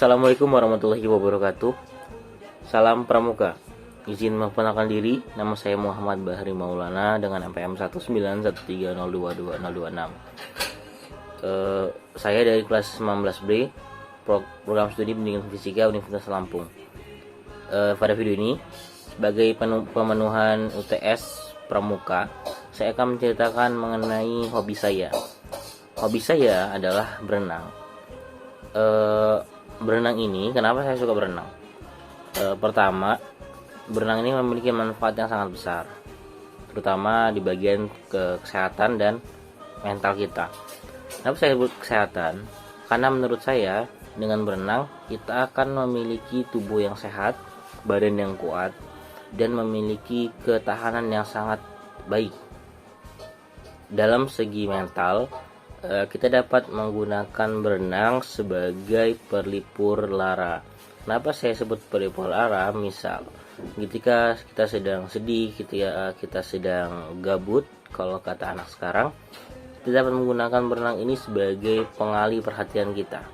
Assalamualaikum warahmatullahi wabarakatuh. Salam Pramuka. Izin memperkenalkan diri, nama saya Muhammad Bahri Maulana dengan NPM 19130222026. Saya dari kelas 19B, program studi pendidikan fisika Universitas Lampung. Pada video ini, sebagai pemenuhan UTS Pramuka, saya akan menceritakan mengenai hobi saya. Hobi saya adalah berenang. Berenang ini, kenapa saya suka berenang? Pertama, berenang ini memiliki manfaat yang sangat besar, terutama di bagian kesehatan dan mental kita. Kenapa saya sebut kesehatan? Karena menurut saya, dengan berenang kita akan memiliki tubuh yang sehat, badan yang kuat, dan memiliki ketahanan yang sangat baik. Dalam segi mental, kita dapat menggunakan berenang sebagai pelipur lara. Kenapa saya sebut pelipur lara? Misal, ketika kita sedang sedih, ketika kita sedang gabut, kalau kata anak sekarang, kita dapat menggunakan berenang ini sebagai pengalih perhatian kita.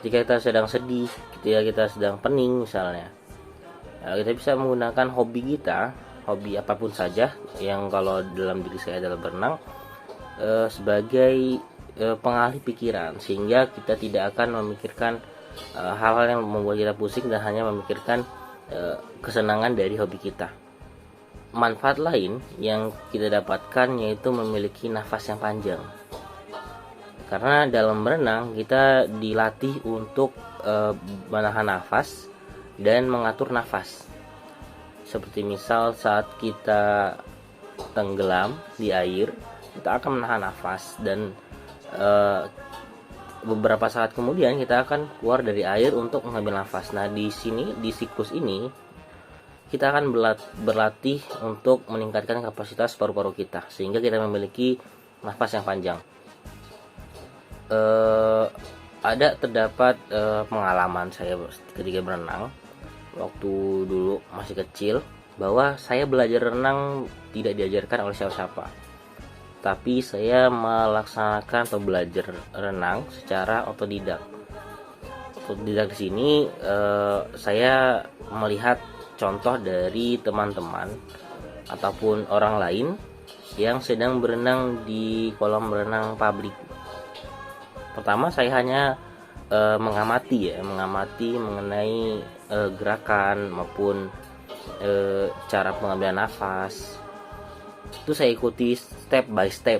Ketika kita sedang sedih, ketika kita sedang pening misalnya, kita bisa menggunakan hobi kita, hobi apapun saja, yang kalau dalam diri saya adalah berenang, sebagai pengalih pikiran, sehingga kita tidak akan memikirkan hal-hal yang membuat kita pusing dan hanya memikirkan kesenangan dari hobi kita. Manfaat lain yang kita dapatkan yaitu memiliki nafas yang panjang, karena dalam berenang kita dilatih untuk menahan nafas dan mengatur nafas. Seperti misal saat kita tenggelam di air, kita akan menahan nafas dan beberapa saat kemudian kita akan keluar dari air untuk mengambil nafas. Nah, di sini, di siklus ini, kita akan berlatih untuk meningkatkan kapasitas paru-paru kita sehingga kita memiliki nafas yang panjang. Terdapat pengalaman saya ketika berenang waktu dulu masih kecil, bahwa saya belajar renang tidak diajarkan oleh siapa-siapa, tapi saya melaksanakan atau belajar renang secara otodidak. Otodidak di sini saya melihat contoh dari teman-teman ataupun orang lain yang sedang berenang di kolam renang publik. Pertama, saya hanya mengamati mengenai gerakan maupun cara pengambilan nafas. Itu saya ikuti step by step,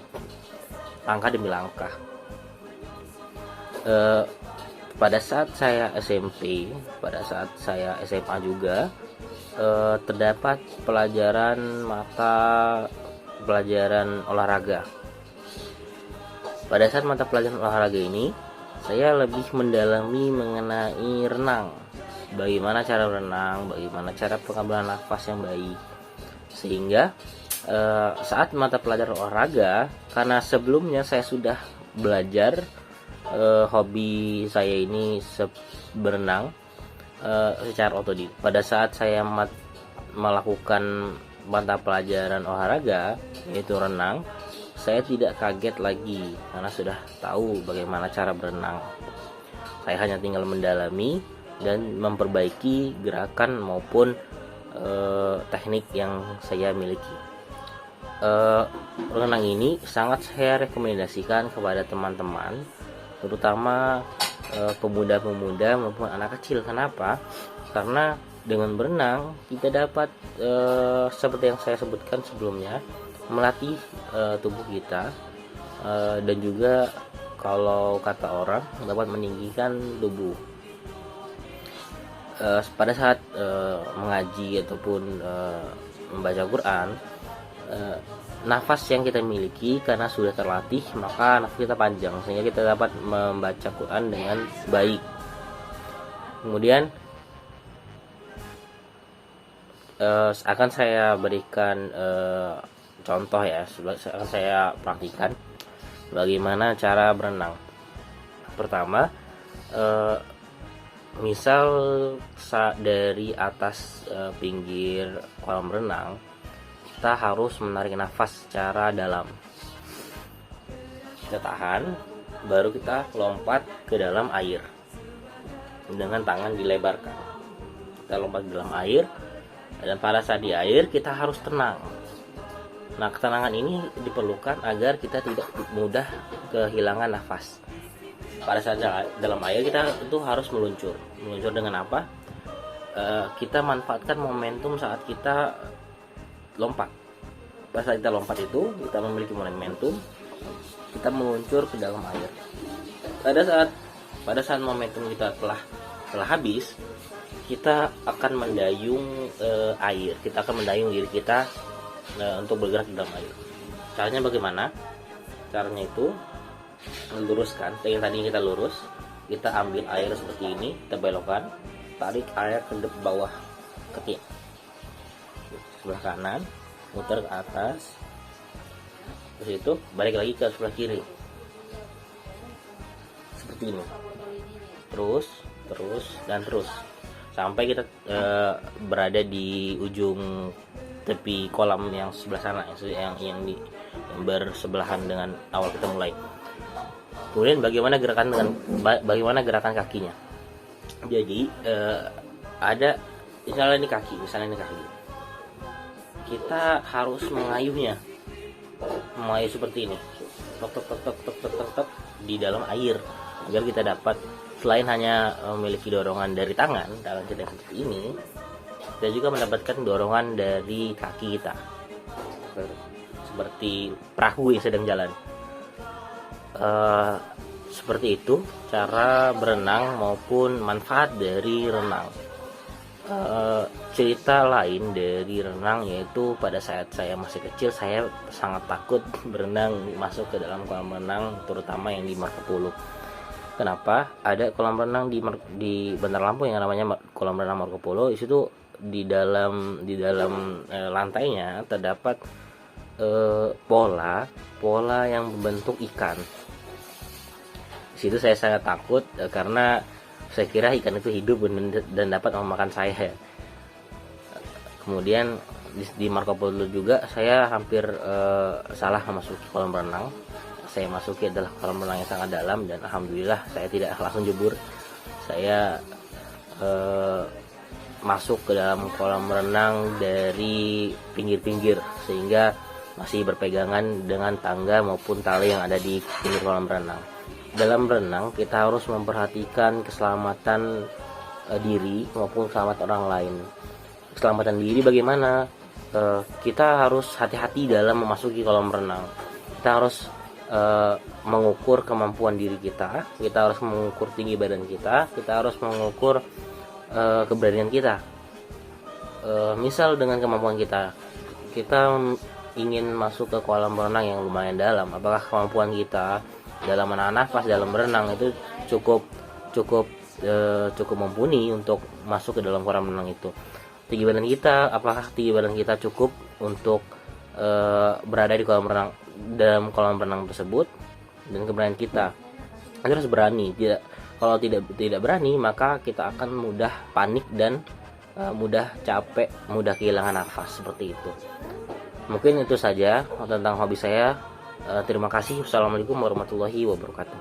langkah demi langkah. Pada saat saya SMP, pada saat saya SMA juga, terdapat pelajaran olahraga. Pada saat mata pelajaran olahraga ini, saya lebih mendalami mengenai renang, bagaimana cara berenang, bagaimana cara pengambilan nafas yang baik, sehingga saat mata pelajaran olahraga, karena sebelumnya saya sudah belajar hobi saya ini berenang secara otodidak. Pada saat saya melakukan mata pelajaran olahraga yaitu renang, saya tidak kaget lagi karena sudah tahu bagaimana cara berenang. Saya hanya tinggal mendalami dan memperbaiki gerakan maupun teknik yang saya miliki. Renang ini sangat saya rekomendasikan kepada teman-teman, terutama pemuda-pemuda maupun anak kecil. Kenapa? Karena dengan berenang kita dapat seperti yang saya sebutkan sebelumnya, melatih tubuh kita, dan juga kalau kata orang dapat meninggikan tubuh. Pada saat mengaji ataupun membaca Quran, nafas yang kita miliki karena sudah terlatih, maka nafas kita panjang sehingga kita dapat membaca Quran dengan baik. Kemudian akan saya berikan contoh ya, akan saya praktikan bagaimana cara berenang. Pertama, misal dari atas pinggir kolam renang, kita harus menarik nafas secara dalam. Kita tahan, baru kita lompat ke dalam air. dengan tangan dilebarkan. Kita lompat di dalam air, dan pada saat di air kita harus tenang. Nah, ketenangan ini diperlukan agar kita tidak mudah kehilangan nafas. Pada saat dalam air kita itu harus meluncur. Meluncur dengan apa? Kita manfaatkan momentum saat kita lompat. Pada saat kita lompat itu, kita memiliki momentum, kita meluncur ke dalam air. Pada saat momentum kita telah habis, kita akan mendayung air. Kita akan mendayung diri kita untuk bergerak di dalam air. Caranya bagaimana? Caranya itu meluruskan. Yang tadi kita lurus, kita ambil air seperti ini, kita belokkan, tarik air ke bawah ketiak, sebelah kanan, muter ke atas, terus itu balik lagi ke sebelah kiri, seperti ini, terus sampai kita berada di ujung tepi kolam yang sebelah sana, yang bersebelahan dengan awal kita mulai. Kemudian bagaimana gerakan kakinya? Jadi ada misalnya ini kaki, kita harus mengayuhnya, seperti ini, tok di dalam air, agar kita dapat selain hanya memiliki dorongan dari tangan dalam keadaan seperti ini, kita juga mendapatkan dorongan dari kaki kita, seperti perahu yang sedang jalan. Seperti itu cara berenang maupun manfaat dari renang. Cerita lain dari renang yaitu pada saat saya masih kecil, saya sangat takut berenang masuk ke dalam kolam renang, terutama yang di Marco Polo. Kenapa? Ada kolam renang di Bandar Lampung yang namanya kolam renang Marco Polo. Di situ di dalam lantainya terdapat pola yang berbentuk ikan. Di situ saya sangat takut karena saya kira ikan itu hidup dan dapat memakan saya. Kemudian di Marco Polo juga saya hampir salah memasuki kolam renang. Saya masuki adalah kolam renang yang sangat dalam, dan alhamdulillah saya tidak langsung jebur. Saya masuk ke dalam kolam renang dari pinggir-pinggir, sehingga masih berpegangan dengan tangga maupun tali yang ada di pinggir kolam renang. Dalam berenang kita harus memperhatikan keselamatan diri maupun keselamatan orang lain. Keselamatan diri bagaimana? Kita harus hati-hati dalam memasuki kolam renang. Kita harus mengukur kemampuan diri kita harus mengukur tinggi badan kita harus mengukur keberanian kita. Misal dengan kemampuan kita ingin masuk ke kolam renang yang lumayan dalam, apakah kemampuan kita dalam menahan nafas dalam berenang itu cukup mumpuni untuk masuk ke dalam kolam renang itu? Apakah tinggi badan kita cukup untuk berada di dalam kolam renang tersebut? Dan keberanian kita harus berani. Kalau tidak berani, maka kita akan mudah panik dan mudah capek, mudah kehilangan nafas, seperti itu. Mungkin itu saja tentang hobi saya. Terima kasih. Wassalamualaikum warahmatullahi wabarakatuh.